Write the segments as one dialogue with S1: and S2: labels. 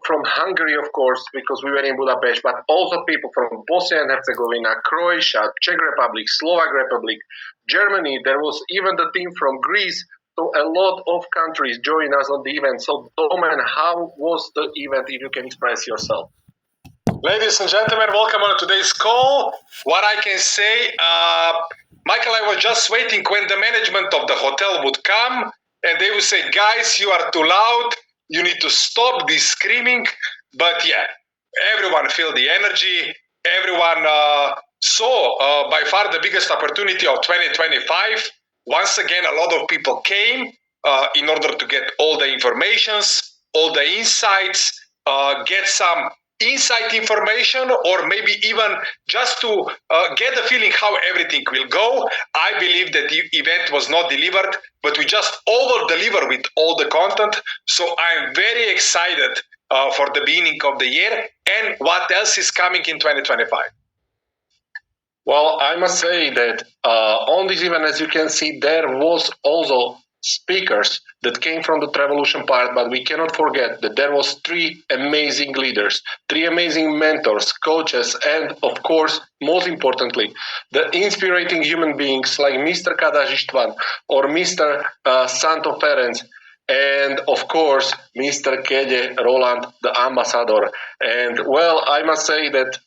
S1: from Hungary, of course, because we were in Budapest, but also people from Bosnia and Herzegovina, Croatia, Czech Republic, Slovak Republic, Germany. There was even the team from Greece. So a lot of countries joined us on the event. So, Domen, how was the event, if you can express yourself?
S2: Ladies and gentlemen, welcome on today's call. What I can say, Michael, I was just waiting when the management of the hotel would come and they would say, guys, you are too loud. You need to stop this screaming. But yeah, everyone felt the energy. Everyone saw by far the biggest opportunity of 2025. Once again, a lot of people came in order to get all the informations, all the insights, get some insight information, or maybe even just to get the feeling how everything will go. I believe that the event was not delivered, but we just over-deliver with all the content. So I'm very excited for the beginning of the year and what else is coming in 2025.
S1: Well, I must say that on this event, as you can see, there was also speakers that came from the Travelution part, but we cannot forget that there was 3 amazing leaders, 3 amazing mentors, coaches, and of course, most importantly, the inspiring human beings like Mr. Kadash Istvan or Mr. Santo Ferenc, and of course, Mr. Kede Roland, the ambassador. And well, I must say that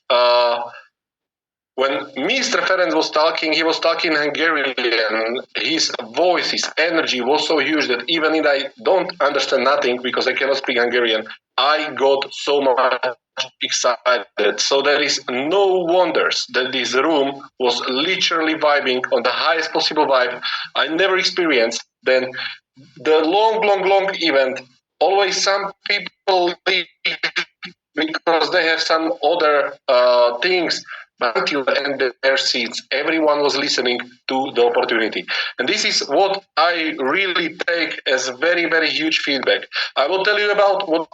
S1: when Mr. Ferenc was talking, he was talking Hungarian. His voice, his energy was so huge that even if I don't understand nothing because I cannot speak Hungarian, I got so much excited. So there is no wonders that this room was literally vibing on the highest possible vibe I never experienced. Then the long event, always some people leave because they have some other things. But until the end of their seats, everyone was listening to the opportunity. And this is what I really take as very, very huge feedback. I will tell you about what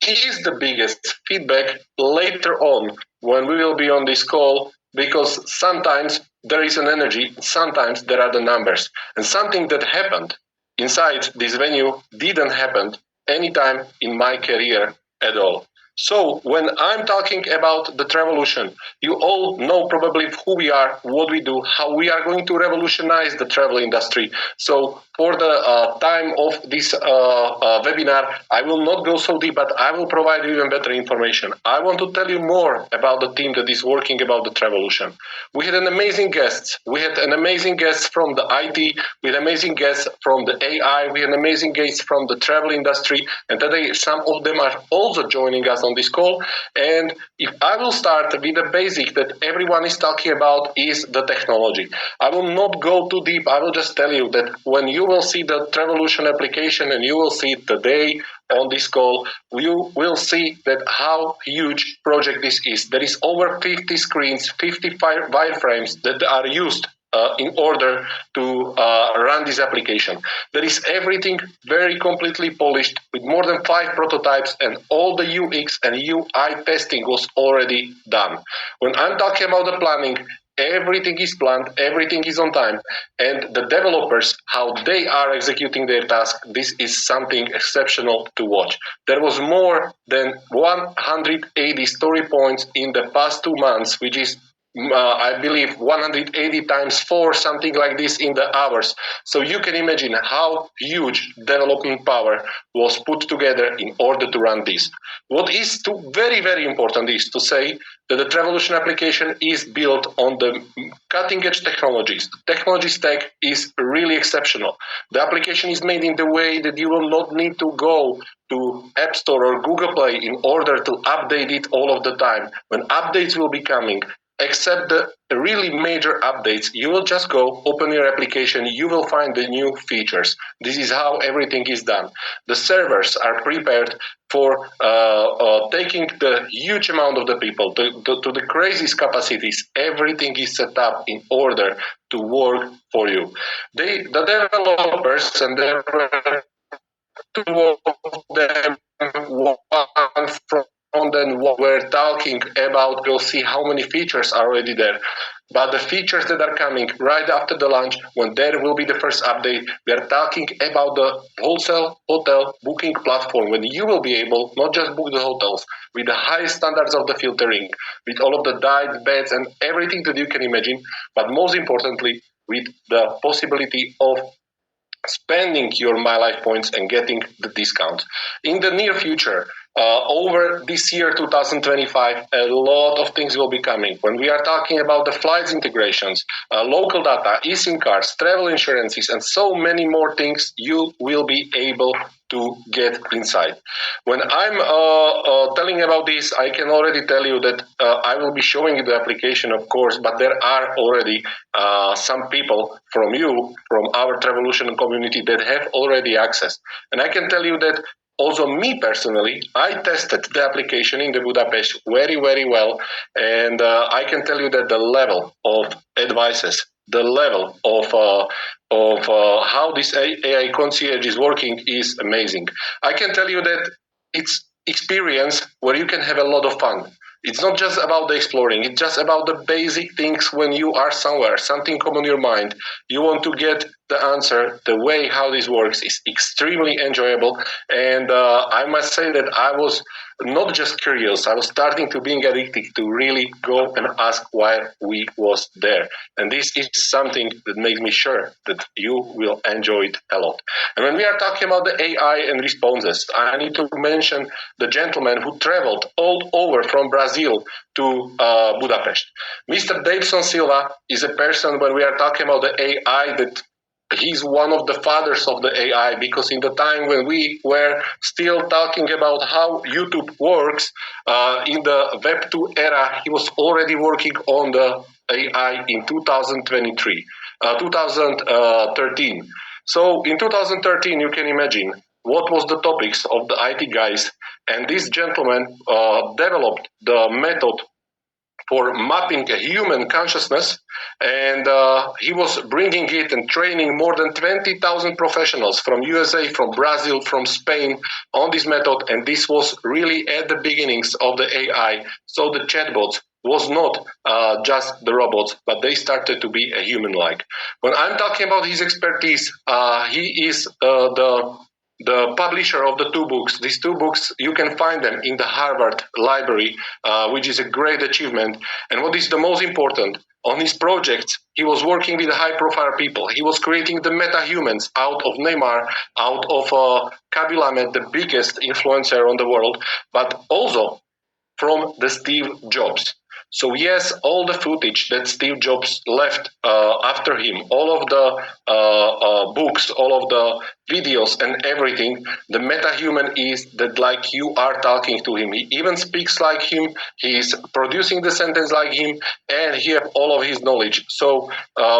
S1: is the biggest feedback later on when we will be on this call, because sometimes there is an energy, sometimes there are the numbers. And something that happened inside this venue didn't happen anytime in my career at all. So when I'm talking about the Travelution, you all know probably who we are, what we do, how we are going to revolutionize the travel industry. So for the time of this webinar, I will not go so deep, but I will provide you even better information. I want to tell you more about the team that is working about the Travelution. We had an amazing guests. We had an amazing guests from the IT, we had amazing guests from the AI, we had amazing guests from the travel industry, and today some of them are also joining us on this call. And if I will start with the basic that everyone is talking about is the technology. I will not go too deep. I will just tell you that when you will see the Travelution application and you will see it today on this call, you will see that how huge project this is. There is over 50 screens, 55 wireframes that are used in order to run this application. There is everything very completely polished with more than 5 prototypes, and all the UX and UI testing was already done. When I'm talking about the planning, everything is planned, everything is on time, and the developers, how they are executing their task, this is something exceptional to watch. There was more than 180 story points in the past 2 months, which is I believe 180 times 4, something like this in the hours. So you can imagine how huge development power was put together in order to run this. What is very, very important is to say that the Travelution application is built on the cutting edge technologies. The technology stack is really exceptional. The application is made in the way that you will not need to go to App Store or Google Play in order to update it all of the time. When updates will be coming, except the really major updates, you will just go, open your application, you will find the new features. This is how everything is done. The servers are prepared for taking the huge amount of the people to the craziest capacities. Everything is set up in order to work for you. The developers, and there were 2 of them, one from and then what we're talking about, we'll see how many features are already there. but the features that are coming right after the launch, when there will be the first update, we are talking about the wholesale hotel booking platform, when you will be able not just book the hotels with the highest standards of the filtering, with all of the diets, beds, and everything that you can imagine, but most importantly, with the possibility of spending your My Life points and getting the discount. In the near future, over this year 2025, a lot of things will be coming. When we are talking about the flights integrations, local data, eSIM cards, travel insurances, and so many more things, you will be able to get inside. When I'm telling about this, I can already tell you that I will be showing you the application, of course, but there are already some people from you, from our Travelution community, that have already access. And I can tell you that also me personally, I tested the application in the Budapest very, very well. And I can tell you that the level of advices, the level of how this AI concierge is working is amazing. I can tell you that it's experience where you can have a lot of fun. It's not just about the exploring, it's just about the basic things when you are somewhere, something come on your mind, you want to get the answer, the way how this works is extremely enjoyable. And I must say that I was not just curious, I was starting to being addicted to really go and ask why we was there. And this is something that makes me sure that you will enjoy it a lot. And when we are talking about the AI and responses, I need to mention the gentleman who traveled all over from Brazil to Budapest. Mr. Davidson Silva is a person, when we are talking about the AI, that he's one of the fathers of the AI, because in the time when we were still talking about how YouTube works, in the Web 2 era, he was already working on the AI in 2013. So in 2013, you can imagine what was the topics of the IT guys, and this gentleman developed the method for mapping a human consciousness, and he was bringing it and training more than 20,000 professionals from USA, from Brazil, from Spain on this method, and this was really at the beginnings of the AI. So the chatbots was not just the robots, but they started to be a human-like. When I'm talking about his expertise, he is the publisher of the two books. These two books, you can find them in the Harvard Library, which is a great achievement. And what is the most important, on his projects, he was working with high-profile people. He was creating the meta-humans out of Neymar, out of Kabilamed, the biggest influencer on the world, but also from the Steve Jobs. So yes, all the footage that Steve Jobs left after him, all of the books, all of the videos and everything, the meta-human is that like you are talking to him. He even speaks like him, he is producing the sentence like him, and he has all of his knowledge. So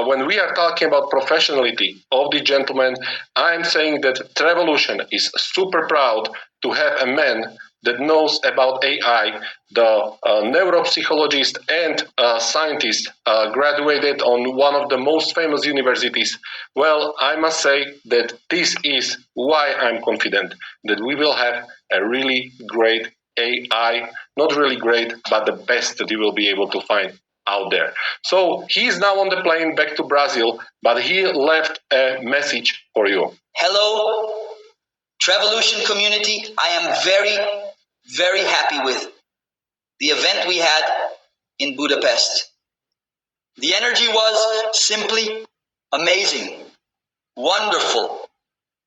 S1: when we are talking about professionality of the gentleman, I am saying that Travelution is super proud to have a man that knows about AI, the neuropsychologist and scientist, graduated on one of the most famous universities. Well, I must say that this is why I'm confident that we will have a really great AI, not really great, but the best that you will be able to find out there. So he's now on the plane back to Brazil, but he left a message for you.
S3: Hello, Travelution community. I am very happy with the event we had in Budapest. The energy was simply amazing, wonderful.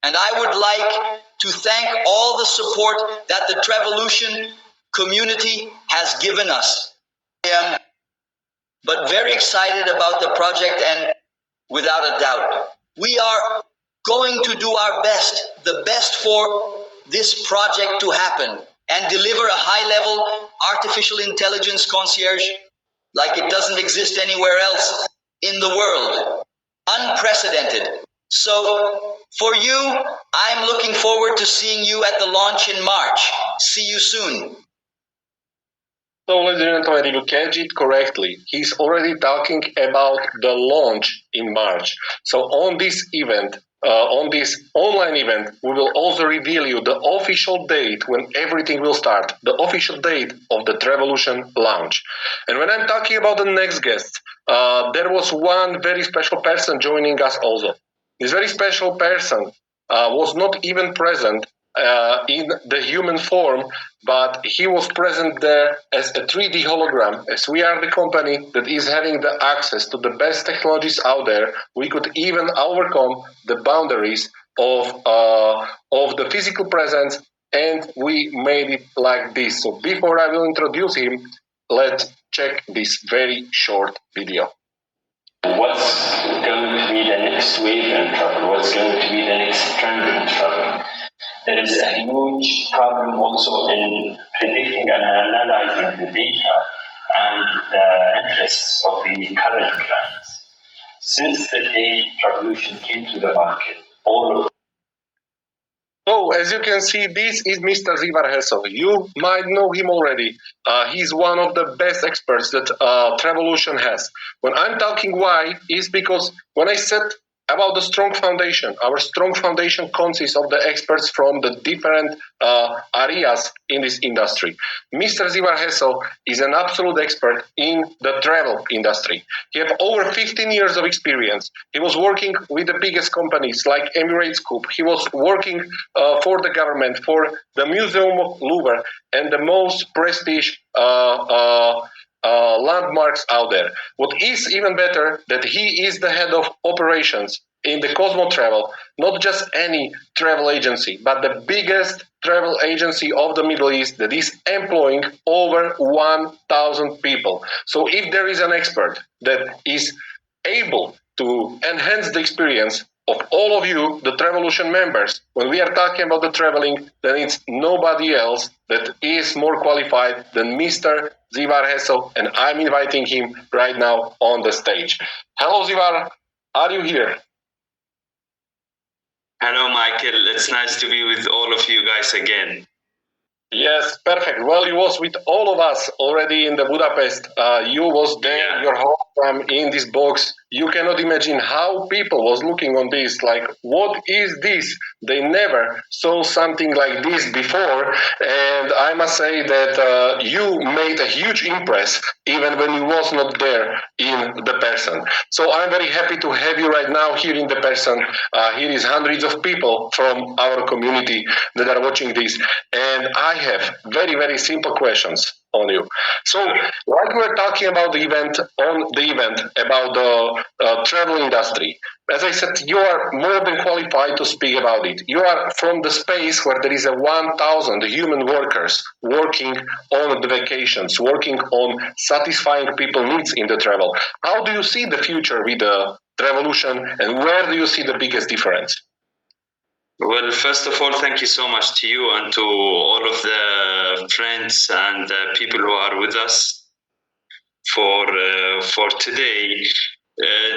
S3: And I would like to thank all the support that the Travelution community has given us. I am but very excited about the project, and without a doubt, we are going to do our best, the best for this project to happen and deliver a high-level artificial intelligence concierge like it doesn't exist anywhere else in the world. Unprecedented. So, for you, I'm looking forward to seeing you at the launch in March. See you soon.
S1: So, ladies and gentlemen, you catch it correctly. He's already talking about the launch in March. So, on this event, on this online event, we will also reveal you the official date when everything will start, the official date of the Travelution launch. And when I'm talking about the next guests, there was one very special person joining us also. This very special person was not even present in the human form, but he was present there as a 3D hologram. As we are the company that is having the access to the best technologies out there, we could even overcome the boundaries of the physical presence, and we made it like this. So before I will introduce him, let's check this very short video.
S4: What's going to be the next wave in travel? What's going to be the next trend in travel? There is a huge problem also in predicting and analyzing the data and the interests of the current clients. Since the day Travelution came to the market, all of
S1: So, as you can see, this is Mr. Zivar Hessel. You might know him already. He's one of the best experts that Travelution has. When I'm talking why, is because when I said about the strong foundation, our strong foundation consists of the experts from the different areas in this industry. Mr. Zivar Hessel is an absolute expert in the travel industry. He has over 15 years of experience. He was working with the biggest companies like Emirates Group. He was working for the government, for the Museum of Louvre, and the most prestige landmarks out there. What is even better, that he is the head of operations in the Cosmo Travel, not just any travel agency, but the biggest travel agency of the Middle East that is employing over 1,000 people. So if there is an expert that is able to enhance the experience of all of you, the Travelution members, when we are talking about the traveling, then it's nobody else that is more qualified than Mr. Zivar Hessel, and I'm inviting him right now on the stage. Hello, Zivar. Are you here?
S4: Hello, Michael. It's nice to be with all of you guys again.
S1: Yes, perfect. Well, you was with all of us already in the Budapest. You was there, your whole time in this box. You cannot imagine how people was looking on this, like, what is this? They never saw something like this before. And I must say that you made a huge impress even when you was not there in the person. So I'm very happy to have you right now here in the person. Here is hundreds of people from our community that are watching this. And I have very, very simple questions on you. So, like we were talking about the event, about the travel industry, as I said, you are more than qualified to speak about it. You are from the space where there is a 1,000 human workers working on the vacations, working on satisfying people's needs in the travel. How do you see the future with the Travelution, and where do you see the biggest difference?
S4: Well, first of all, thank you so much to you and to all of the friends and people who are with us for today.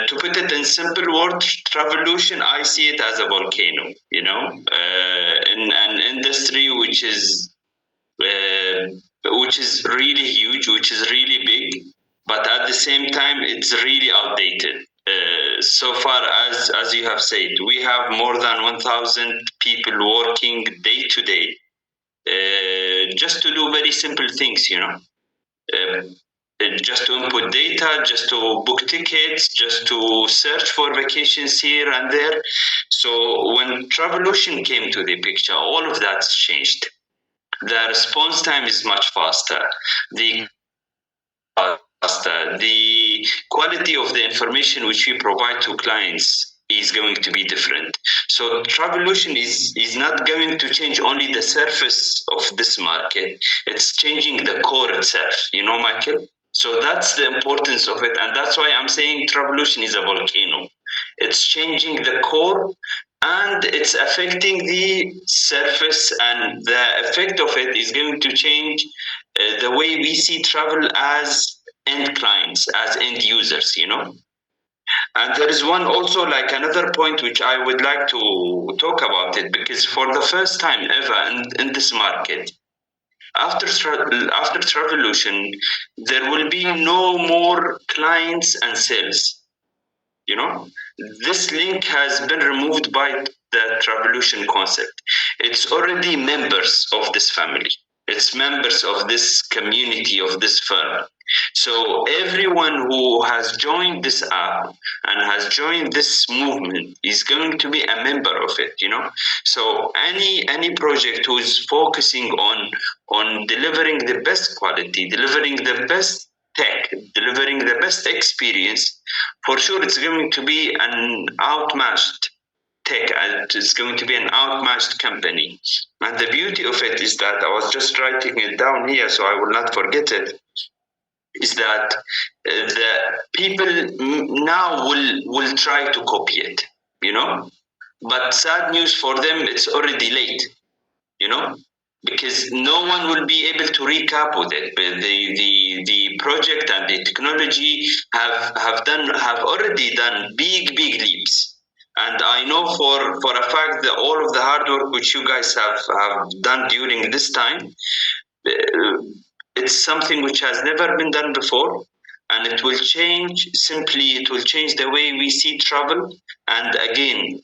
S4: To put it in simple words, Travelution, I see it as a volcano. You know, in an industry which is really huge, which is really big, but at the same time, it's really outdated. So far as you have said, we have more than 1,000 people working day to day, just to do very simple things, you know, just to input data, just to book tickets, just to search for vacations here and there. So when Travelution came to the picture, all of that's changed. The response time is much faster. The quality of the information which we provide to clients is going to be different. So Travelution is not going to change only the surface of this market. It's changing the core itself, you know, Michael? So that's the importance of it. And that's why I'm saying Travelution is a volcano. It's changing the core and it's affecting the surface, and the effect of it is going to change the way we see travel as end clients, as end users, you know. And there is one also, like another point which I would like to talk about it, because for the first time ever in this market, after Travelution, there will be no more clients and sales. You know, this link has been removed by the Travelution concept. It's already members of this family. It's members of this community of this firm. So everyone who has joined this app and has joined this movement is going to be a member of it, you know. So any project who is focusing on delivering the best quality, delivering the best tech, delivering the best experience, for sure it's going to be an outmatched tech. It's going to be an outmatched company. And the beauty of it is that I was just writing it down here so I will not forget it, is that the people now will try to copy it, you know. But sad news for them, it's already late, you know, because no one will be able to recap with it. The project and the technology have already done big leaps. And I know for a fact that all of the hard work which you guys have done during this time, it's something which has never been done before, and it will change the way we see travel. And again,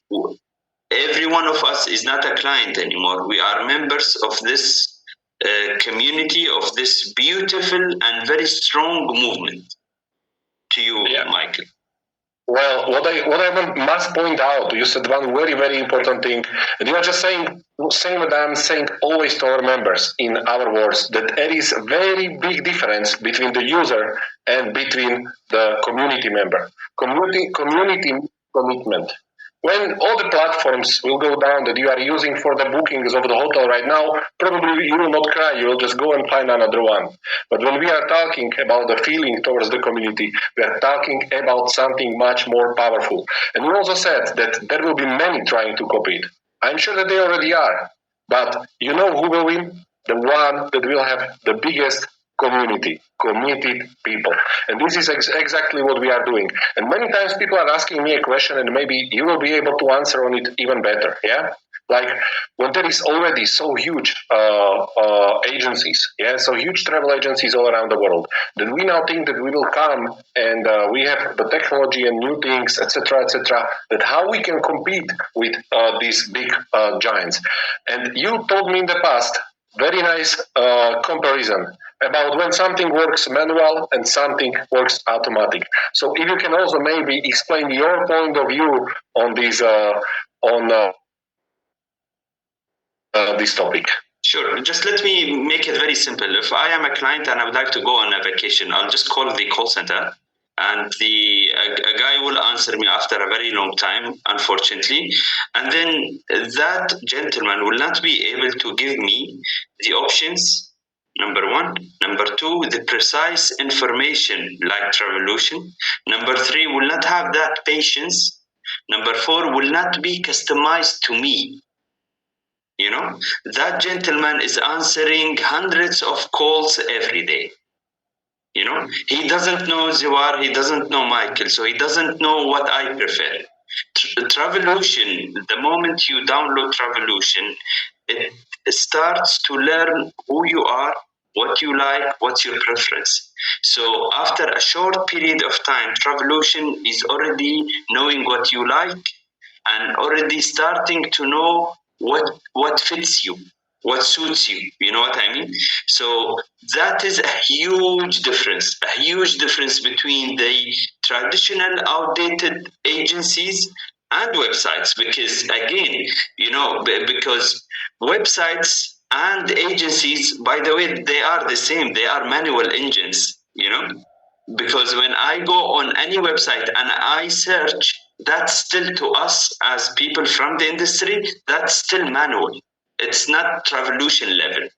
S4: every one of us is not a client anymore. We are members of this community, of this beautiful and very strong movement. To you,
S1: Yeah.
S4: Michael.
S1: Well, what I must point out, you said one very important thing, and you are just saying what I'm saying always to our members in our words, that there is a very big difference between the user and between the community member. Community commitment. When all the platforms will go down that you are using for the bookings of the hotel right now, probably you will not cry, you will just go and find another one. But when we are talking about the feeling towards the community, we are talking about something much more powerful. And you also said that there will be many trying to copy it. I'm sure that they already are. But you know who will win? The one that will have the biggest community, committed people. And this is exactly what we are doing. And many times people are asking me a question and maybe you will be able to answer on it even better. Yeah. Like when there is already so huge agencies, yeah, so huge travel agencies all around the world, then we now think that we will come and we have the technology and new things, etc., that how we can compete with these big giants. And you told me in the past, very nice comparison about when something works manual and something works automatic. So if you can also maybe explain your point of view on this this topic.
S4: Sure. Just let me make it very simple. If I am a client and I would like to go on a vacation, I'll just call the call center, and a guy will answer me after a very long time, unfortunately. And then that gentleman will not be able to give me the options, number one. Number two, the precise information like Travelution. Number three, will not have that patience. Number four, will not be customized to me. You know, that gentleman is answering hundreds of calls every day. You know, he doesn't know Ziwar, he doesn't know Michael, so he doesn't know what I prefer. Travelution, the moment you download Travelution, it starts to learn who you are, what you like, what's your preference. So after a short period of time, Travelution is already knowing what you like and already starting to know what fits you, what suits you. You know what I mean? So that is a huge difference between the traditional outdated agencies and websites. Because again, you know, because websites and agencies, by the way, they are the same. They are manual engines, you know, because when I go on any website and I search, that's still to us as people from the industry, that's still manual. It's not Travelution level.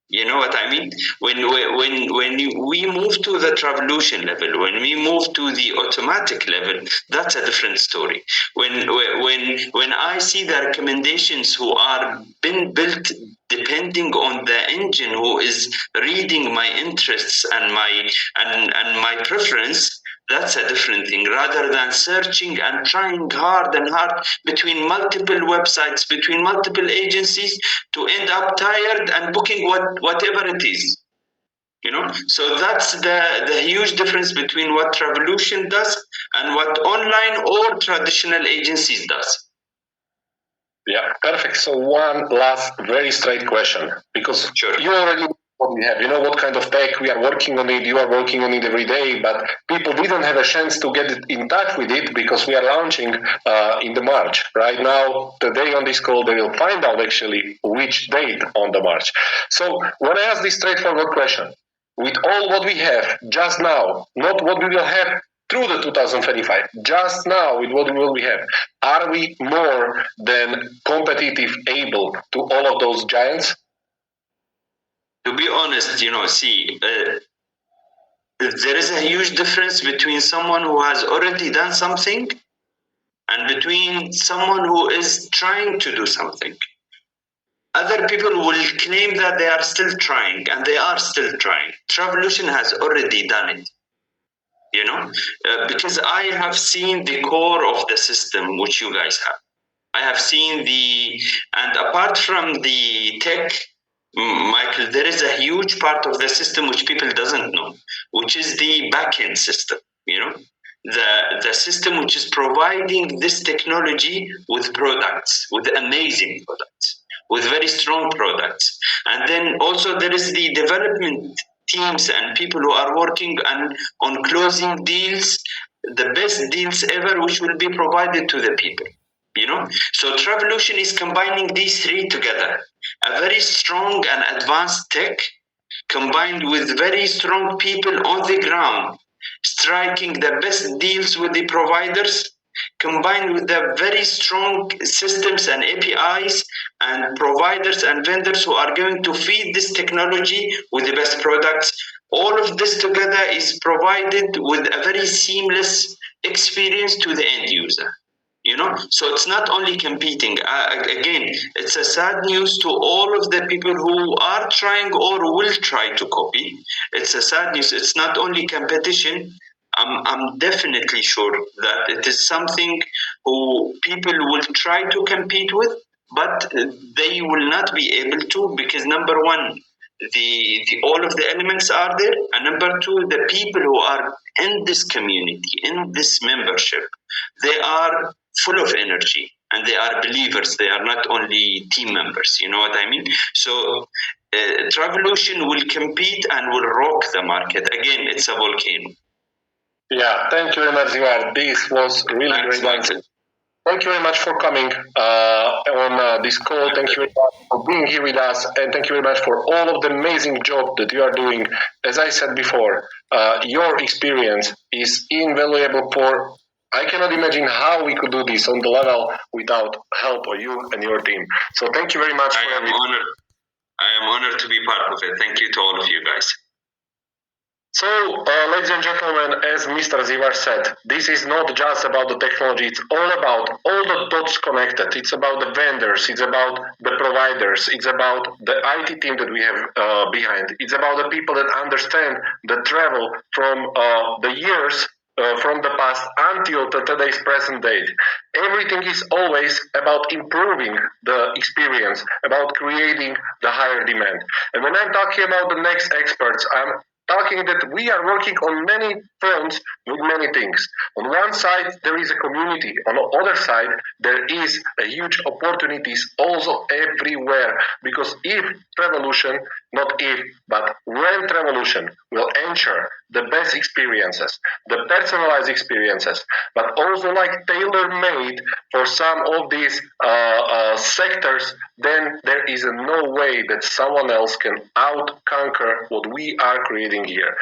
S4: You know what I mean? When we move to the Travelution level, when we move to the automatic level, that's a different story. When I see the recommendations who are been built depending on the engine who is reading my interests and my preference, that's a different thing, rather than searching and trying hard between multiple websites, between multiple agencies, to end up tired and booking whatever it is. You know, so that's the huge difference between what Travelution does and what online or traditional agencies does.
S1: Yeah, perfect. So one last very straight question, because
S4: Sure.
S1: you already know what we have. You know what kind of tech we are working on it. You are working on it every day, but people didn't have a chance to get in touch with it because we are launching in the March. Right now, today on this call, they will find out actually which date on the March. So when I ask this straightforward question, with all what we have just now, not what we will have through the 2025, just now with what will we have, are we more than competitive able to all of those giants?
S4: To be honest, there is a huge difference between someone who has already done something and between someone who is trying to do something. Other people will claim that they are still trying, and they are still trying. Travelution has already done it. Because I have seen the core of the system which you guys have. I have seen and apart from the tech, Michael, there is a huge part of the system which people doesn't know, which is the backend system. The system which is providing this technology with products, with amazing products, with very strong products, and then also there is the development teams and people who are working on closing deals, the best deals ever, which will be provided to the people. So Travelution is combining these three together: a very strong and advanced tech combined with very strong people on the ground striking the best deals with the providers, combined with the very strong systems and APIs and providers and vendors who are going to feed this technology with the best products. All of this together is provided with a very seamless experience to the end user. So it's not only competing. Again, it's a sad news to all of the people who are trying or will try to copy. It's a sad news. It's not only competition. I'm definitely sure that it is something who people will try to compete with, but they will not be able to, because number one, the all of the elements are there, and number two, the people who are in this community, in this membership, they are full of energy and they are believers. They are not only team members. You know what I mean? So Travelution will compete and will rock the market. Again, it's a volcano.
S1: Yeah, thank you very much, Zivar. This was really great answer. Thank you very much for coming on this call. Thank you very much for being here with us, and thank you very much for all of the amazing job that you are doing. As I said before, your experience is invaluable for. I cannot imagine how we could do this on the level without help of you and your team. So thank you very much.
S4: I am honored to be part of it. Thank you to all of you guys.
S1: So, ladies and gentlemen, as Mr. Zivar said, this is not just about the technology, it's all about all the dots connected. It's about the vendors, it's about the providers, it's about the IT team that we have behind. It's about the people that understand the travel from the years from the past until today's present date. Everything is always about improving the experience, about creating the higher demand. And when I'm talking about the next experts, I'm talking that we are working on many fronts with many things. On one side, there is a community. On the other side, there is a huge opportunities also everywhere. Because if Travelution, not if, but when Travelution will ensure the best experiences, the personalized experiences, but also like tailor-made for some of these sectors, then there is no way that someone else can out-conquer what we are creating here.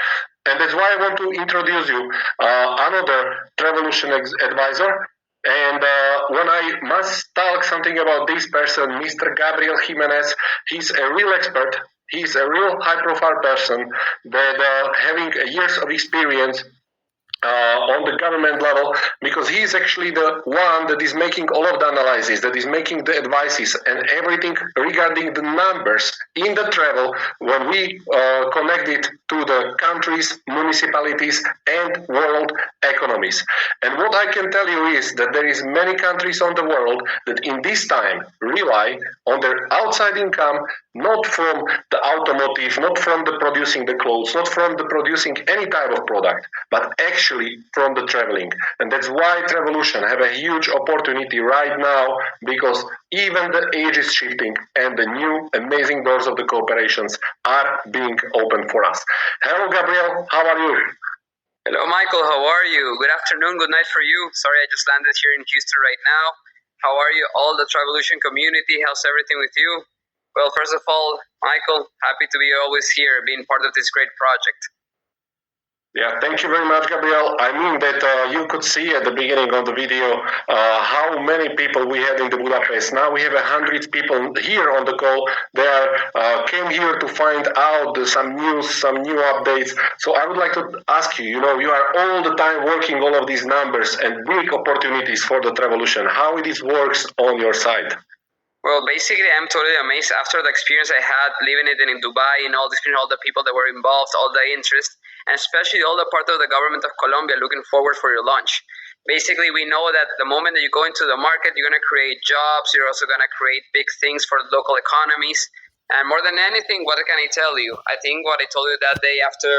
S1: And that's why I want to introduce you another Travelution advisor. And when I must talk something about this person, Mr. Gabriel Jimenez, he's a real expert. He's a real high-profile person that having years of experience on the government level, because he is actually the one that is making all of the analysis, that is making the advices and everything regarding the numbers in the travel when we connect it to the countries, municipalities, and world economies. And what I can tell you is that there is many countries on the world that in this time rely on their outside income, not from the automotive, not from the producing the clothes, not from the producing any type of product, but actually from the traveling. And that's why Travelution have a huge opportunity right now, because even the age is shifting and the new amazing doors of the cooperations are being opened for us. Hello, Gabriel. How are you?
S5: Hello, Michael. How are you? Good afternoon, good night for you. Sorry, I just landed here in Houston right now. How are you, all the Travelution community? How's everything with you? Well, first of all, Michael, happy to be always here, being part of this great project.
S1: Yeah, thank you very much, Gabriel. I mean that you could see at the beginning of the video how many people we had in the Budapest. Now we have 100 people here on the call. They came here to find out some news, some new updates. So I would like to ask you, you are all the time working all of these numbers and big opportunities for the Travelution. How it is works on your side?
S5: Well, basically, I'm totally amazed after the experience I had living it in Dubai and all the people that were involved, all the interest, and especially all the part of the government of Colombia looking forward for your launch. Basically, we know that the moment that you go into the market, you're going to create jobs, you're also going to create big things for local economies. And more than anything, what can I tell you? I think what I told you that day after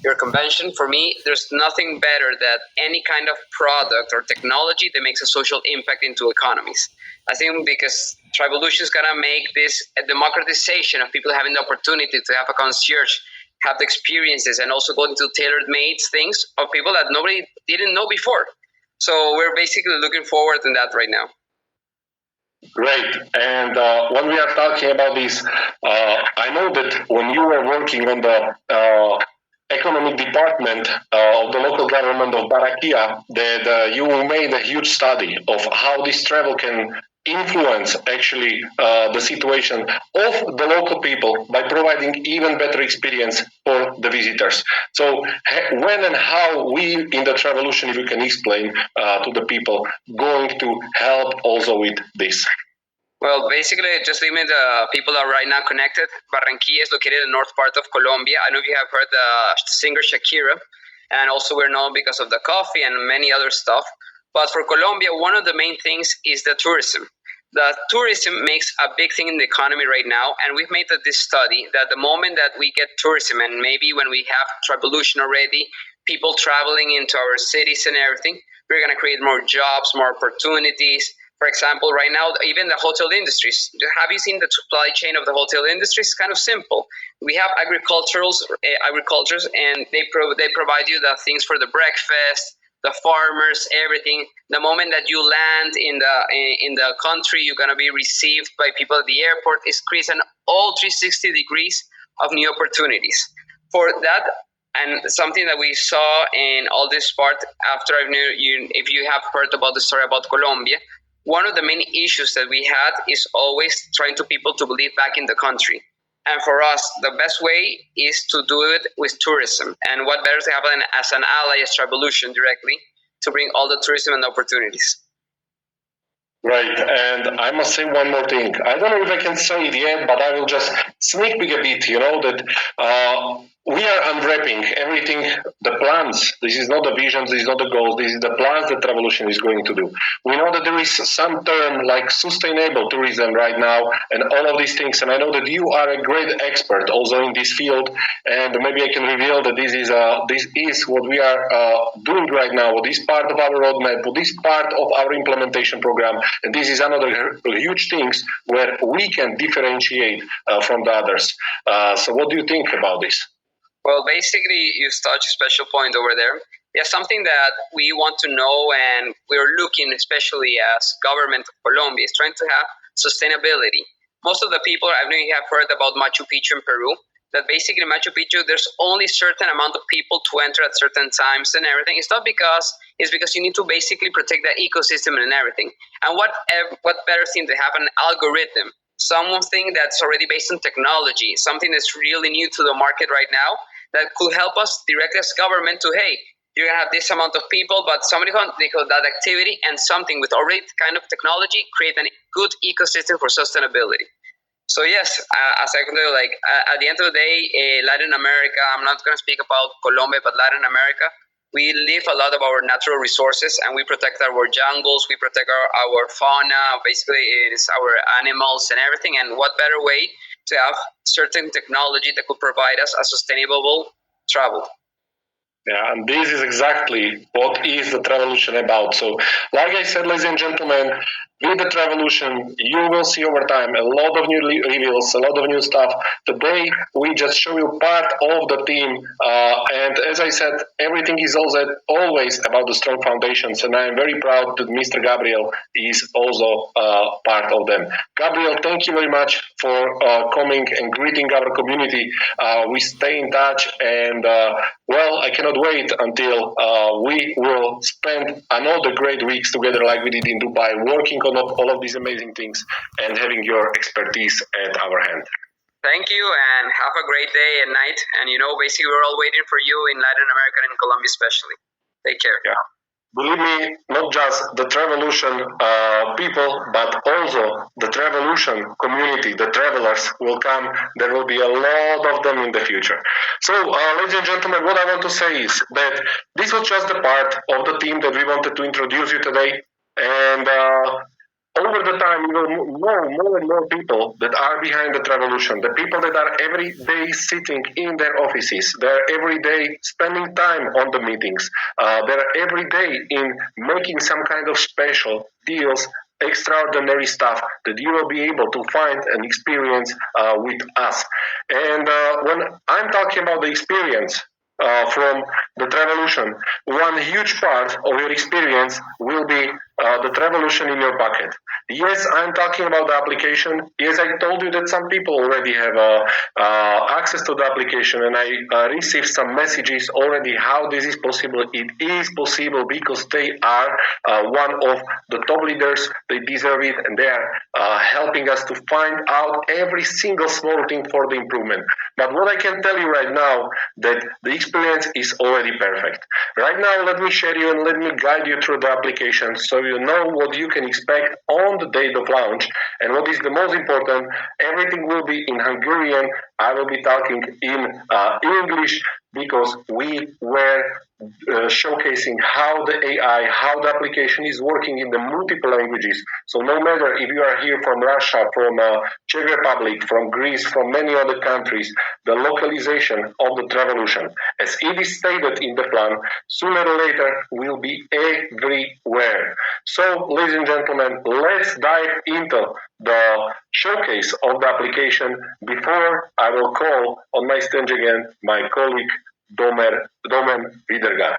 S5: your convention, for me, there's nothing better than any kind of product or technology that makes a social impact into economies. I think because Travelution is going to make this a democratization of people having the opportunity to have a concierge, have the experiences, and also go into tailor-made things of people that nobody didn't know before. So we're basically looking forward to that right now.
S1: Great. And when we are talking about this, I know that when you were working on the economic department of the local government of Barranquilla, that you made a huge study of how this travel can influence actually the situation of the local people by providing even better experience for the visitors. So when and how we in the Travelution, if you can explain to the people, going to help also with this?
S5: Well, basically, just limit the people that are right now connected. Barranquilla is located in the north part of Colombia. I know you have heard the singer Shakira, and also we're known because of the coffee and many other stuff. But for Colombia, one of the main things is the tourism. The tourism makes a big thing in the economy right now, and we've made this study that the moment that we get tourism, and maybe when we have Travelution already, people traveling into our cities and everything, we're going to create more jobs, more opportunities. For example, right now, even the hotel industries. Have you seen the supply chain of the hotel industry? It's kind of simple. We have agricultures, and they provide you the things for the breakfast, the farmers, everything. The moment that you land in the country, you're gonna be received by people at the airport. It's creating all 360 degrees of new opportunities. For that, and something that we saw in all this part after if you have heard about the story about Colombia, one of the main issues that we had is always trying to people to believe back in the country. And for us, the best way is to do it with tourism. And what better to have as an ally as Travelution directly to bring all the tourism and opportunities.
S1: Right, and I must say one more thing. I don't know if I can say it yet, but I will just sneak peek a bit, that we are unwrapping everything, the plans. This is not the visions, this is not the goals, this is the plans that Travelution is going to do. We know that there is some term like sustainable tourism right now and all of these things, and I know that you are a great expert also in this field, and maybe I can reveal that this is what we are doing right now, what is part of our roadmap, what is part of our implementation program, and this is another huge things where we can differentiate from the others. So what do you think about this?
S5: Well, basically, you touched a special point over there. There's something that we want to know, and we're looking, especially as government of Colombia, is trying to have sustainability. Most of the people, I know you have heard about Machu Picchu in Peru, that basically Machu Picchu, there's only certain amount of people to enter at certain times and everything. It's because you need to basically protect the ecosystem and everything. And what better thing to have an algorithm, something that's already based on technology, something that's really new to the market right now, that could help us directly as government to, hey, you're going to have this amount of people, but somebody can take that activity and something with already kind of technology, create a good ecosystem for sustainability. So yes, as I can tell you, like at the end of the day, Latin America. I'm not going to speak about Colombia, but Latin America. We live a lot of our natural resources, and we protect our jungles. We protect our fauna. Basically, it is our animals and everything. And what better way to have certain technology that could provide us a sustainable travel?
S1: Yeah, and this is exactly what is the Travelution about. So, like I said, ladies and gentlemen, with the Travelution, you will see over time a lot of new reveals, a lot of new stuff. Today, we just show you part of the team, and as I said, everything is also always about the strong foundations, and I am very proud that Mr. Gabriel is also part of them. Gabriel, thank you very much for coming and greeting our community. We stay in touch, and well, I cannot wait until we will spend another great weeks together like we did in Dubai, working on all of these amazing things and having your expertise at our hand.
S5: Thank you, and have a great day and night. And basically, we're all waiting for you in Latin America and in Colombia especially. Take care.
S1: Yeah. Believe me, not just the Travelution people, but also the Travelution community, the travelers will come. There will be a lot of them in the future. So, ladies and gentlemen, what I want to say is that this was just a part of the team that we wanted to introduce you today. And over the time, you will know more and more people that are behind the Travelution, the people that are every day sitting in their offices, they're every day spending time on the meetings, they're every day in making some kind of special deals, extraordinary stuff that you will be able to find and experience with us. And when I'm talking about the experience, from the Travelution, one huge part of your experience will be the Travelution in your pocket. Yes, I'm talking about the application. Yes, I told you that some people already have access to the application, and I received some messages already how this is possible. It is possible because they are one of the top leaders. They deserve it, and they are helping us to find out every single small thing for the improvement. But what I can tell you right now, that the experience is already perfect. Right now, let me share you and let me guide you through the application so you know what you can expect on the date of launch. And what is the most important, everything will be in Hungarian. I will be talking in English because we were showcasing how the AI, how the application is working in the multiple languages. So no matter if you are here from Russia, from Czech Republic, from Greece, from many other countries, the localization of the Travelution, as it is stated in the plan, sooner or later will be everywhere. So, ladies and gentlemen, let's dive into the showcase of the application before I will call on my stage again my colleague Domen Widergaard.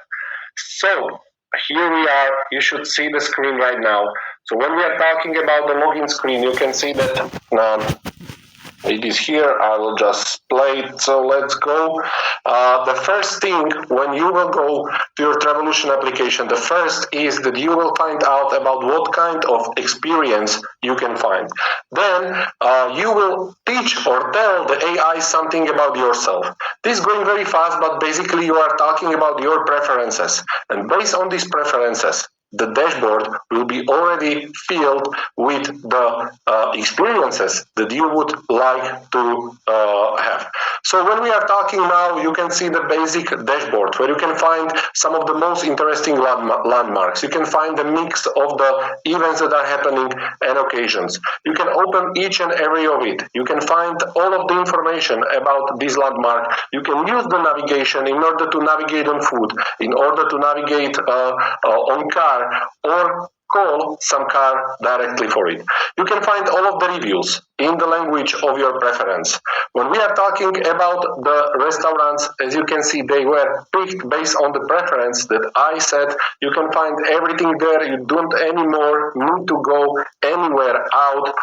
S1: So here we are. You should see the screen right now. So when we are talking about the login screen, you can see that it is here. I will just play it. So let's go. The first thing when you will go to your Travelution application, the first is that you will find out about what kind of experience you can find. Then you will teach or tell the AI something about yourself. This is going very fast, but basically you are talking about your preferences. And based on these preferences, the dashboard will be already filled with the experiences that you would like to have. So when we are talking now, you can see the basic dashboard where you can find some of the most interesting landmarks. You can find the mix of the events that are happening and occasions. You can open each and every of it. You can find all of the information about this landmark. You can use the navigation in order to navigate on foot, in order to navigate on car, or call some car directly for it. You can find all of the reviews in the language of your preference. When we are talking about the restaurants, as you can see, they were picked based on the preference that I said. You can find everything there. You don't anymore need to go anywhere out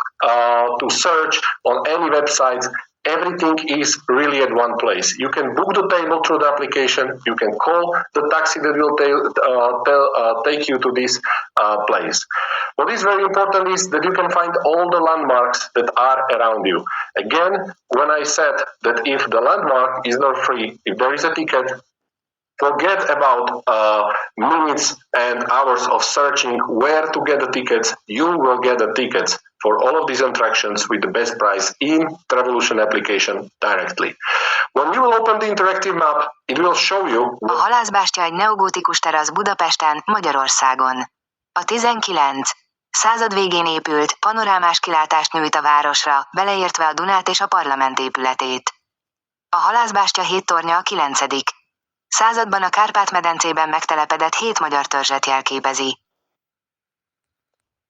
S1: to search on any websites. Everything is really at one place. You can book the table through the application. You can call the taxi that will take you to this place. What is very important is that you can find all the landmarks that are around you. Again, when I said that if the landmark is not free, if there is a ticket, Forget about minutes and hours of searching where to get the tickets. You will get the tickets for all of these attractions with the best price in Travelution application directly. When you will open the interactive map, it will show you.
S6: A halászbástya egy neogótikus terasz Budapesten, Magyarországon. A 19. század végén épült, panorámás kilátást nyújt a városra, beleértve a Dunát és a parlament épületét. A halászbástya 7 tornya a 9. században a Kárpát-medencében megtelepedett 7 magyar törzset jelképezi.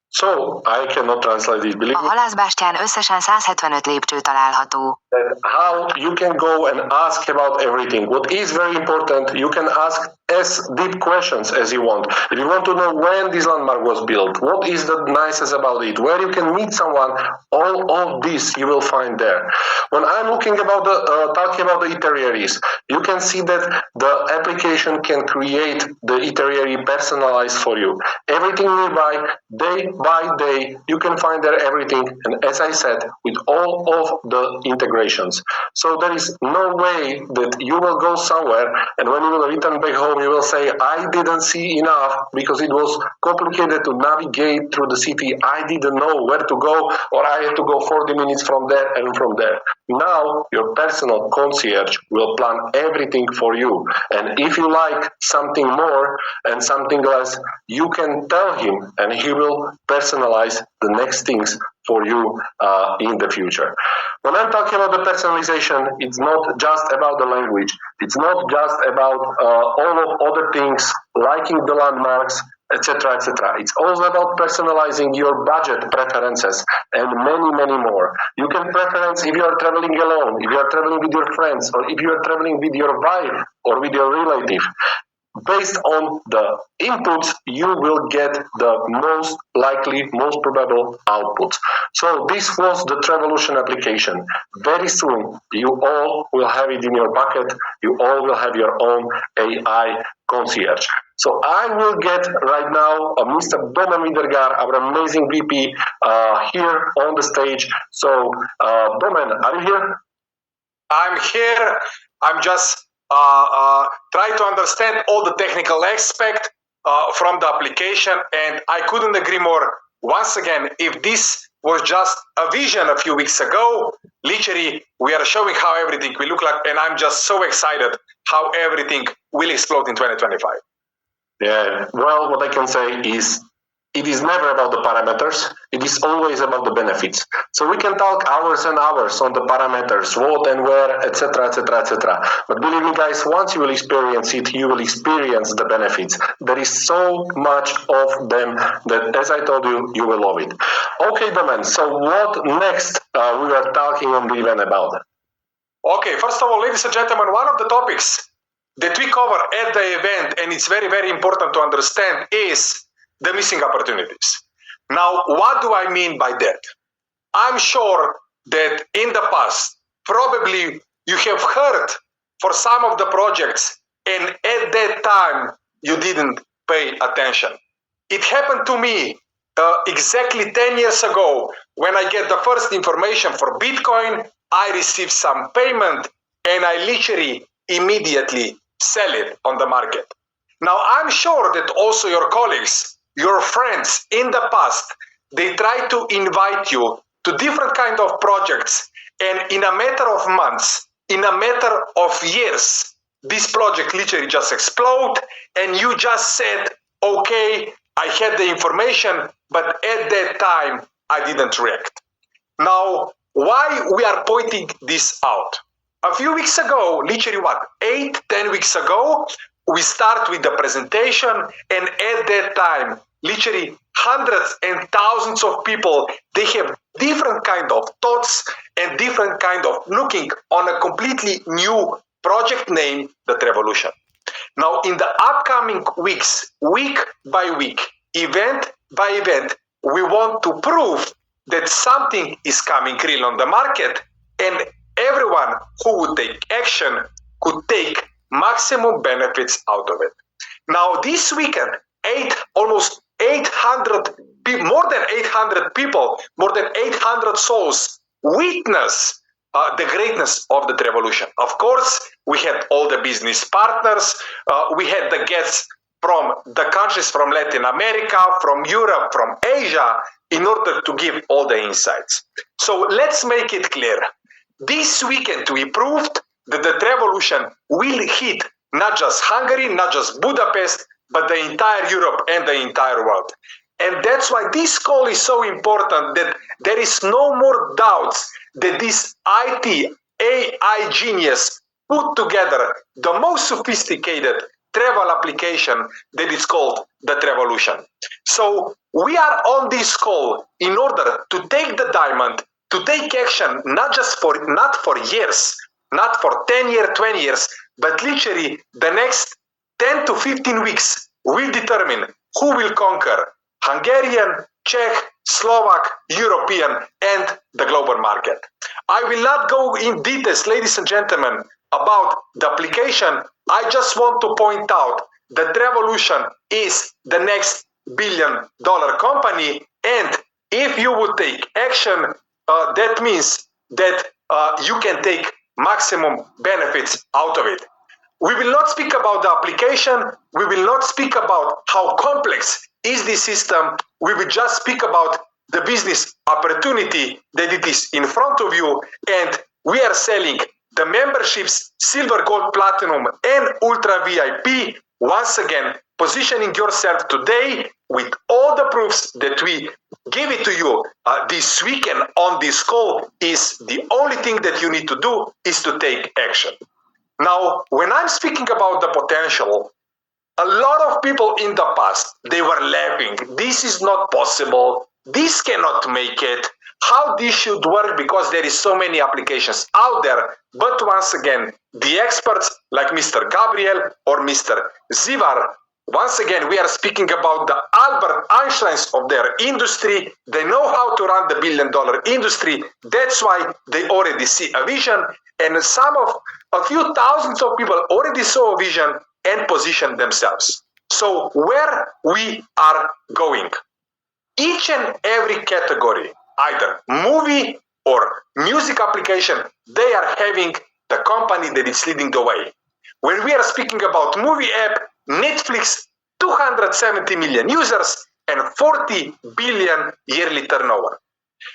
S1: So, I cannot translate this. Believe
S6: A
S1: me.
S6: halászbástyán összesen 175 lépcső található.
S1: How you can go and ask about everything. What is very important, you can ask as deep questions as you want. If you want to know when this landmark was built, what is the nicest about it, where you can meet someone, all of this you will find there. When I'm looking about talking about the itineraries, you can see that the application can create the itinerary personalized for you. Everything nearby, day by day, you can find there everything. And as I said, with all of the integrations. So there is no way that you will go somewhere and when you will return back home, you will say, I didn't see enough because it was complicated to navigate through the city. I didn't know where to go, or I had to go 40 minutes from there and from there. Now your personal concierge will plan everything for you. And if you like something more and something less, you can tell him and he will personalize the next things for you in the future. When I'm talking about the personalization, it's not just about the language. It's not just about all of other things, liking the landmarks, etc., etc. It's also about personalizing your budget preferences and many, many more. You can preference if you are traveling alone, if you are traveling with your friends, or if you are traveling with your wife or with your relative. Based on the inputs, you will get the most likely, most probable outputs. So this was the Travelution application. Very soon, you all will have it in your pocket. You all will have your own AI concierge. So I will get right now Mr. Domen Widergar, our amazing VP, here on the stage. So Domen, are you here?
S2: I'm here. I'm just try to understand all the technical aspect from the application, and I couldn't agree more. Once again, if this was just a vision a few weeks ago, literally we are showing how everything will look like, and I'm just so excited how everything will explode in 2025.
S1: Yeah, well, what I can say is it is never about the parameters. It is always about the benefits. So we can talk hours and hours on the parameters, what and where, etc., etc., etc. But believe me, guys, once you will experience it, you will experience the benefits. There is so much of them that, as I told you, you will love it. Okay, Domen, so what next we are talking on the event about?
S2: Okay, first of all, ladies and gentlemen, one of the topics that we cover at the event, and it's very, very important to understand, is the missing opportunities. Now, what do I mean by that? I'm sure that in the past, probably you have heard for some of the projects, and at that time, you didn't pay attention. It happened to me exactly 10 years ago when I get the first information for Bitcoin. I received some payment, and I literally immediately sell it on the market. Now, I'm sure that also your colleagues, your friends in the past, they try to invite you to different kind of projects, and in a matter of months, in a matter of years, this project literally just explode, and you just said, okay, I had the information, but at that time, I didn't react. Now, why we are pointing this out? A few weeks ago, literally 8-10 weeks ago, we start with the presentation, and at that time, literally hundreds and thousands of people, they have different kind of thoughts and different kind of looking on a completely new project name, the Travelution. Now, in the upcoming weeks, week by week, event by event, we want to prove that something is coming real on the market, and everyone who would take action could take maximum benefits out of it. Now, this weekend, more than 800 people, more than 800 souls witness the greatness of the Travelution. Of course, we had all the business partners, we had the guests from the countries from Latin America, from Europe, from Asia, in order to give all the insights. So let's make it clear. This weekend we proved that the Travelution will hit not just Hungary, not just Budapest, but the entire Europe and the entire world. And that's why this call is so important, that there is no more doubts that this IT, AI genius put together the most sophisticated travel application that is called the Travelution. So we are on this call in order to take the diamond, to take action, not for years, not for 10 years, 20 years, but literally the next 10 to 15 weeks will determine who will conquer Hungarian, Czech, Slovak, European, and the global market. I will not go in details, ladies and gentlemen, about the application. I just want to point out that Travelution is the next billion-dollar company, and if you would take action, that means that you can take maximum benefits out of it. We will not speak about the application. We will not speak about how complex is this system. We will just speak about the business opportunity that it is in front of you. And we are selling the memberships, silver, gold, platinum, and ultra VIP. Once again, positioning yourself today with all the proofs that we give it to you this weekend on this call is the only thing that you need to do is to take action. Now, when I'm speaking about the potential, a lot of people in the past, they were laughing. This is not possible. This cannot make it. How this should work, because there is so many applications out there. But once again, the experts like Mr. Gabriel or Mr. Zivar, once again, we are speaking about the Albert Einsteins of their industry. They know how to run the billion-dollar industry. That's why they already see a vision. And a few thousands of people already saw a vision and positioned themselves. So where we are going, each and every category, either movie or music application, they are having the company that is leading the way. When we are speaking about movie app, Netflix, 270 million users and 40 billion yearly turnover.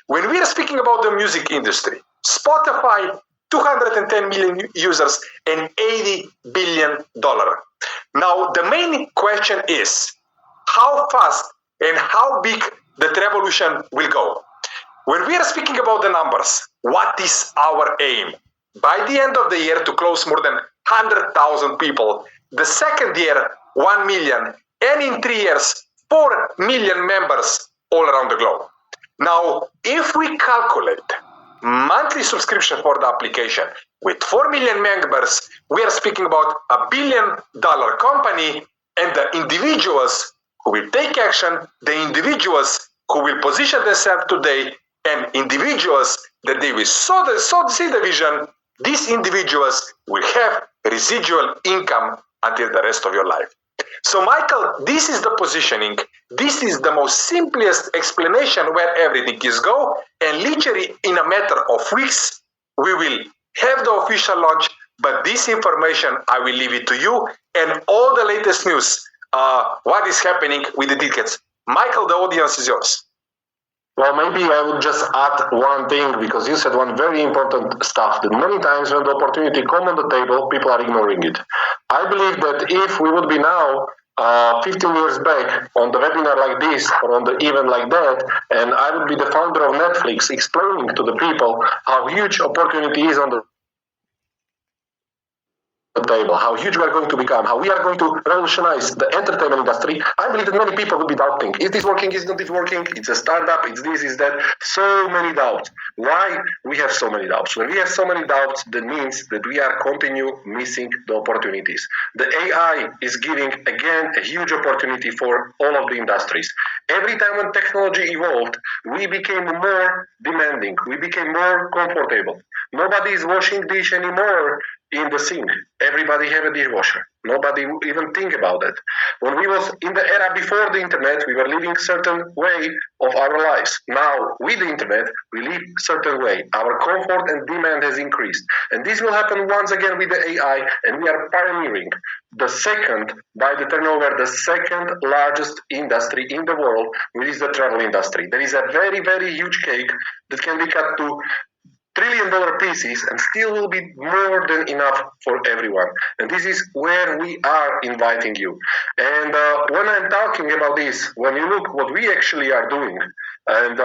S2: When we are speaking about the music industry, Spotify, 210 million users and $80 billion. Now, the main question is how fast and how big the Travelution will go. When we are speaking about the numbers, what is our aim? By the end of the year to close more than 100,000 people, the second year 1 million, and in 3 years 4 million members all around the globe. Now, if we calculate monthly subscription for the application with 4 million members, we are speaking about $1 billion company, and the individuals who will take action, the individuals who will position themselves today, and individuals that they will see the vision, these individuals will have residual income until the rest of your life. So, Michael, this is the positioning. This is the most simplest explanation where everything is go. And literally in a matter of weeks, we will have the official launch. But this information, I will leave it to you and all the latest news, what is happening with the tickets. Michael, the audience is yours.
S1: Well, maybe I would just add one thing, because you said one very important stuff, that many times when the opportunity comes on the table, people are ignoring it. I believe that if we would be now 15 years back on the webinar like this or on the event like that, and I would be the founder of Netflix explaining to the people how huge opportunity is on the table, how huge we are going to become, how we are going to revolutionize the entertainment industry, I believe that many people will be doubting. Is this working? Is not this working? It's a startup. It's this, is that. So many doubts. Why we have so many doubts? When we have so many doubts, that means that we are continue missing the opportunities. The AI is giving, again, a huge opportunity for all of the industries. Every time when technology evolved, we became more demanding. We became more comfortable. Nobody is washing dish anymore in the sink. Everybody have a dishwasher. Nobody would even think about it. When we was in the era before the internet, we were living certain way of our lives. Now, with the internet, we live certain way. Our comfort and demand has increased. And this will happen once again with the AI, and we are pioneering the second, by the turnover, the second largest industry in the world, which is the travel industry. There is a very, very huge cake that can be cut to $1 trillion pieces and still will be more than enough for everyone. And this is where we are inviting you. And when I'm talking about this, when you look what we actually are doing, and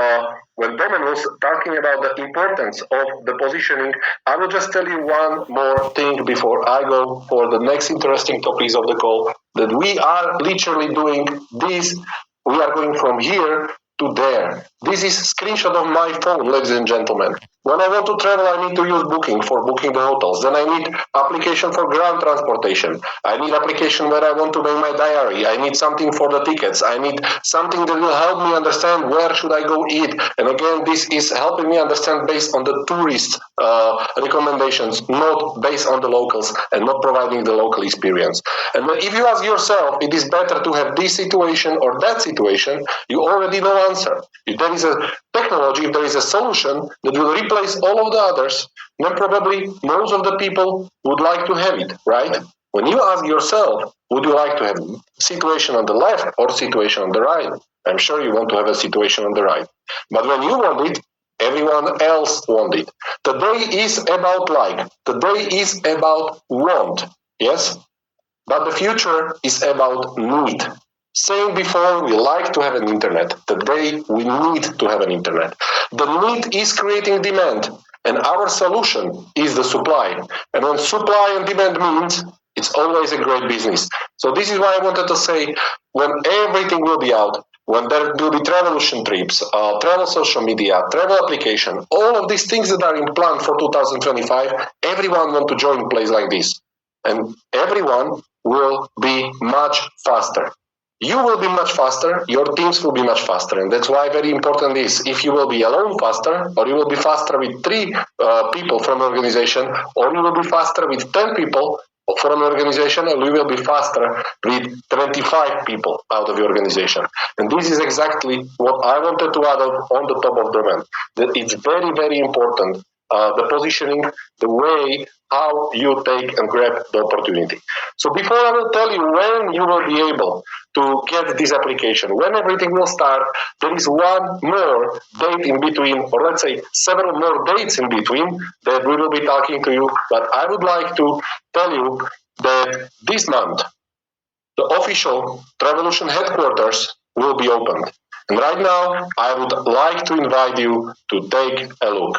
S1: when Domen was talking about the importance of the positioning, I will just tell you one more thing before I go for the next interesting topics of the call, that we are literally doing this. We are going from here to there. This is a screenshot of my phone, ladies and gentlemen. When I want to travel, I need to use Booking for booking the hotels. Then I need application for ground transportation. I need application where I want to make my diary. I need something for the tickets. I need something that will help me understand where should I go eat. And again, this is helping me understand based on the tourist recommendations, not based on the locals and not providing the local experience. And if you ask yourself, it is better to have this situation or that situation, you already know answer. If there is a technology, if there is a solution that will replace all of the others, then probably most of the people would like to have it, right? When you ask yourself, would you like to have situation on the left or situation on the right? I'm sure you want to have a situation on the right. But when you want it, everyone else wants it. Today is about like. Today is about want. Yes? But the future is about need. Saying before, we like to have an internet. Today, we need to have an internet. The need is creating demand, and our solution is the supply. And when supply and demand means, it's always a great business. So this is why I wanted to say, when everything will be out, when there will be Travelution trips, travel social media, travel application, all of these things that are in plan for 2025, everyone want to join a place like this. And everyone will be much faster. You will be much faster, your teams will be much faster, and that's why very important is if you will be alone faster, or you will be faster with 3 people from an organization, or you will be faster with 10 people from an organization, or you will be faster with 25 people out of your organization. And this is exactly what I wanted to add on the top of the man, that it's very, very important, the positioning, the way how you take and grab the opportunity. So before I will tell you when you will be able to get this application, when everything will start, there is one more date in between, or let's say several more dates in between that we will be talking to you. But I would like to tell you that this month, the official Travelution headquarters will be opened. And right now, I would like to invite you to take a look.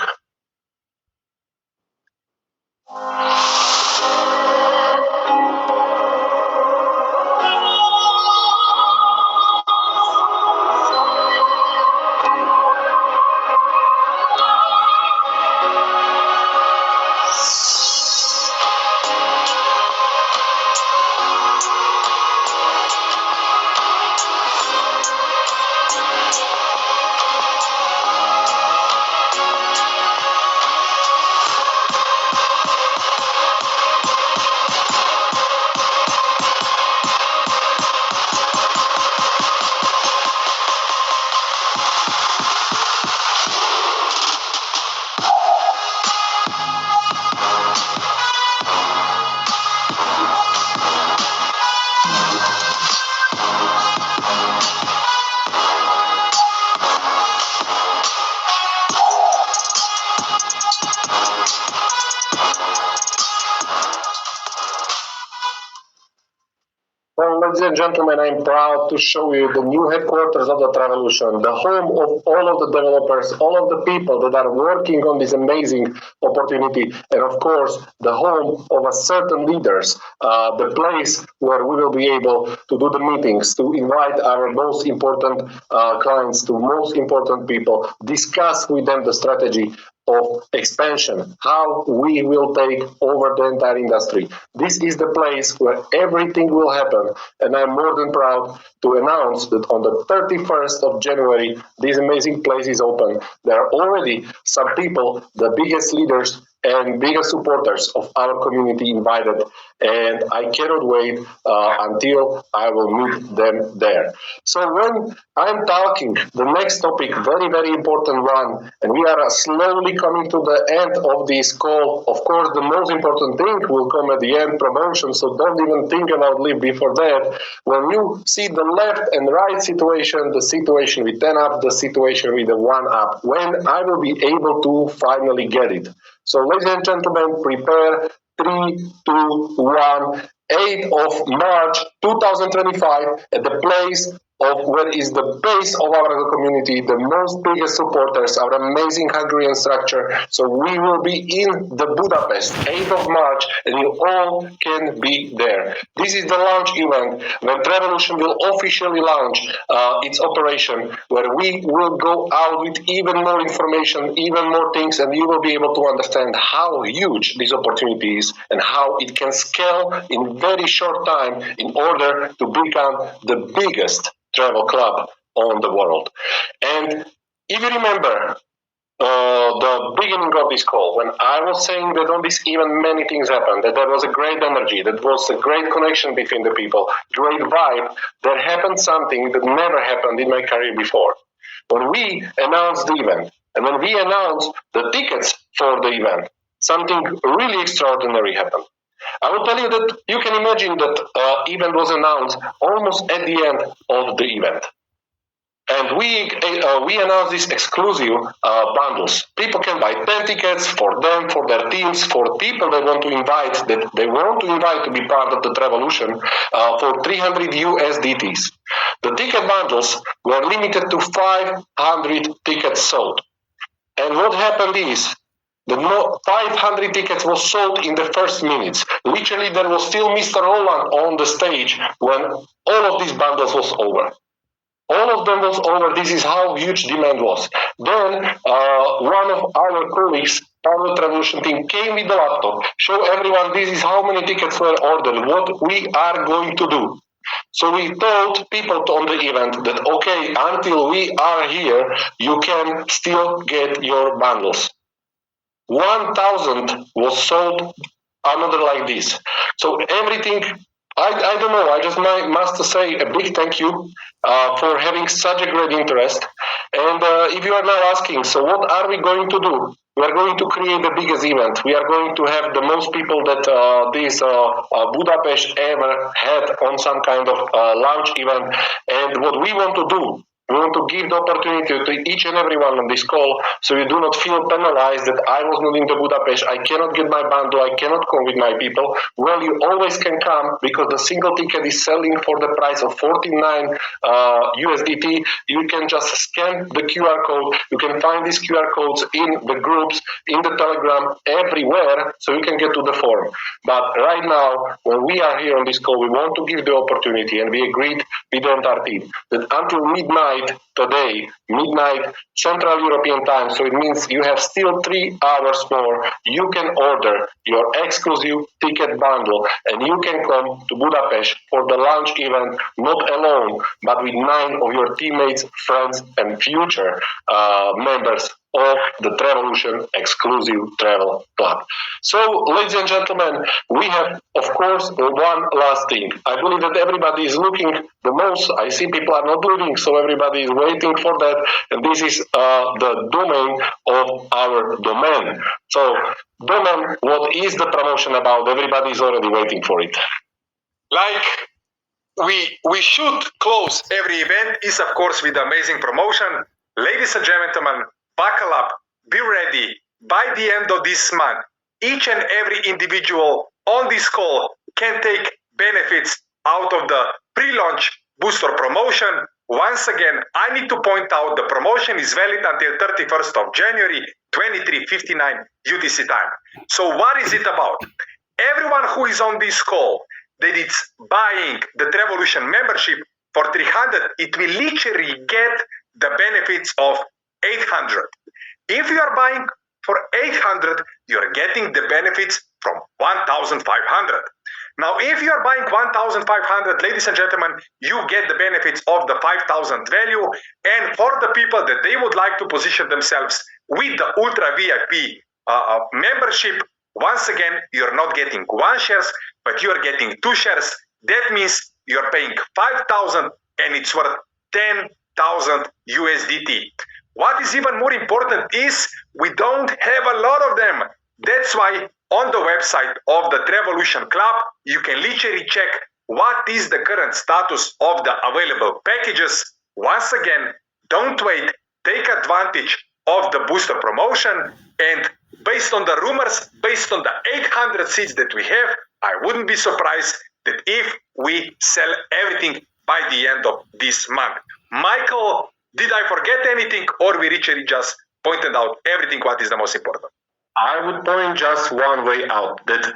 S1: Well, ladies and gentlemen, I'm proud to show you the new headquarters of the Travelution, the home of all of the developers, all of the people that are working on this amazing opportunity, and of course, the home of a certain leaders, the place where we will be able to do the meetings, to invite our most important clients, to most important people, discuss with them the strategy of expansion, how we will take over the entire industry. This is the place where everything will happen, and I'm more than proud to announce that on the 31st of January, this amazing place is open. There are already some people, the biggest leaders and biggest supporters of our community invited, and I cannot wait until I will meet them there. So when I'm talking, the next topic, very, very important one, and we are slowly coming to the end of this call. Of course, the most important thing will come at the end, promotion, so don't even think about leave before that. When you see the left and right situation, the situation with 10 up, the situation with the 1 up, when I will be able to finally get it. So ladies and gentlemen, prepare 3, 2, 1, 8th of March 2025 at the place of where is the base of our community, the most biggest supporters, our amazing Hungarian structure. So we will be in the Budapest, 8th of March, and you all can be there. This is the launch event when Travelution will officially launch its operation, where we will go out with even more information, even more things, and you will be able to understand how huge this opportunity is and how it can scale in very short time in order to become the biggest travel club on the world. And if you remember the beginning of this call, when I was saying that on this event many things happened, that there was a great energy, that was a great connection between the people, great vibe, there happened something that never happened in my career before. When we announced the event, and when we announced the tickets for the event, something really extraordinary happened. I will tell you that you can imagine that event was announced almost at the end of the event. And we announced these exclusive bundles. People can buy 10 tickets for them, for their teams, for people they want to invite to be part of the Travelution for 300 USDTs. The ticket bundles were limited to 500 tickets sold. And what happened is, the 500 tickets was sold in the first minutes. Literally, there was still Mr. Roland on the stage when all of these bundles was over. All of them was over. This is how huge demand was. Then one of our colleagues, part of the Travelution team, came with the laptop, show everyone this is how many tickets were ordered, what we are going to do. So we told people on the event that, okay, until we are here, you can still get your bundles. 1,000 was sold, another like this. So everything, I don't know, I just must say a big thank you for having such a great interest. And if you are now asking, so what are we going to do? We are going to create the biggest event. We are going to have the most people that this Budapest ever had on some kind of launch event. And what we want to do, we want to give the opportunity to each and everyone on this call, so you do not feel penalized that I was not in the Budapest, I cannot get my bundle, I cannot come with my people. Well, you always can come because the single ticket is selling for the price of 49 USDT. You can just scan the QR code. You can find these QR codes in the groups, in the Telegram, everywhere, so you can get to the forum. But right now, when we are here on this call, we want to give the opportunity, and we agreed with the entire team that until midnight today, midnight Central European time, so it means you have still 3 hours more, you can order your exclusive ticket bundle and you can come to Budapest for the launch event, not alone, but with 9 of your teammates, friends, and future members of the Travelution exclusive travel club. So, ladies and gentlemen, we have, of course, one last thing. I believe that everybody is looking the most. I see people are not looking, so everybody is waiting for that. And this is the domain of our domain. So, domain, what is the promotion about? Everybody is already waiting for it.
S2: Like we should close every event is of course with amazing promotion. Ladies and gentlemen, buckle up, be ready. By the end of this month, each and every individual on this call can take benefits out of the pre-launch booster promotion. Once again, I need to point out the promotion is valid until 31st of January, 23:59 UTC time. So what is it about? Everyone who is on this call that is buying the Travelution membership for 300, it will literally get the benefits of 800. If you are buying for 800, you're getting the benefits from 1,500. Now, if you are buying 1,500, ladies and gentlemen, you get the benefits of the 5,000 value. And for the people that they would like to position themselves with the Ultra VIP membership, once again, you're not getting 1 shares, but you're getting 2 shares. That means you're paying 5,000 and it's worth 10,000 USDT. What is even more important is we don't have a lot of them. That's why on the website of the Travelution Club, you can literally check what is the current status of the available packages. Once again, don't wait, take advantage of the booster promotion, and based on the rumors, based on the 800 seats that we have, I wouldn't be surprised that if we sell everything by the end of this month. Michael, did I forget anything, or we literally just pointed out everything what is the most important?
S1: I would point just one thing out, that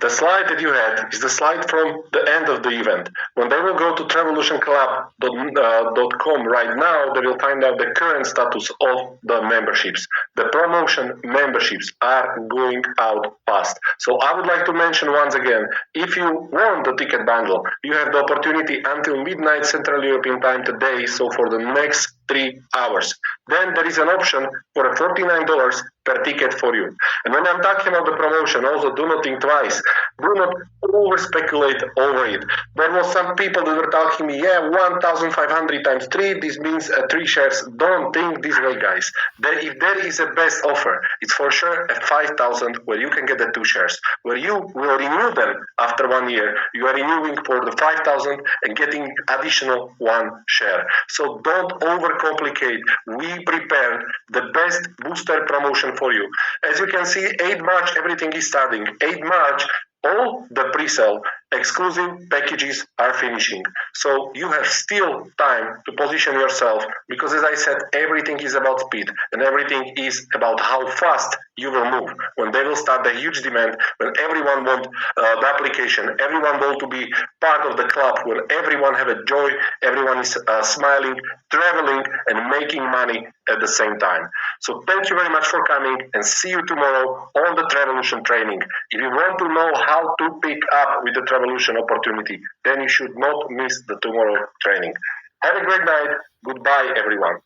S1: the slide that you had is the slide from the end of the event. When they will go to travelutionclub.com right now, they will find out the current status of the memberships. The promotion memberships are going out fast. So I would like to mention once again, if you want the ticket bundle, you have the opportunity until midnight Central European time today, so for the next 3 hours. Then there is an option for a $49 per ticket for you. And when I'm talking about the promotion, also do not think twice. Do not over speculate over it. There was some people that were talking me, 1,500 times 3, this means 3 shares. Don't think this way, guys. If there is a best offer, it's for sure a 5,000 where you can get the 2 shares. Where you will renew them after 1 year, you are renewing for the 5,000 and getting additional 1 share. So don't overcomplicate. We prepared the best booster promotion for you. As you can see, 8 March, everything is starting. 8 March, all the pre-sale exclusive packages are finishing. So you have still time to position yourself, because as I said, everything is about speed and everything is about how fast you will move. When they will start the huge demand, when everyone wants the application, everyone wants to be part of the club, where everyone have a joy, everyone is smiling, traveling and making money at the same time. So thank you very much for coming, and see you tomorrow on the Travelution training. If you want to know how to pick up with the Travelution opportunity, then you should not miss the tomorrow training. Have a great night. Goodbye, everyone.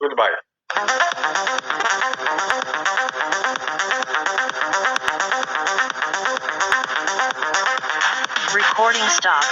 S2: Goodbye.
S7: Recording stopped.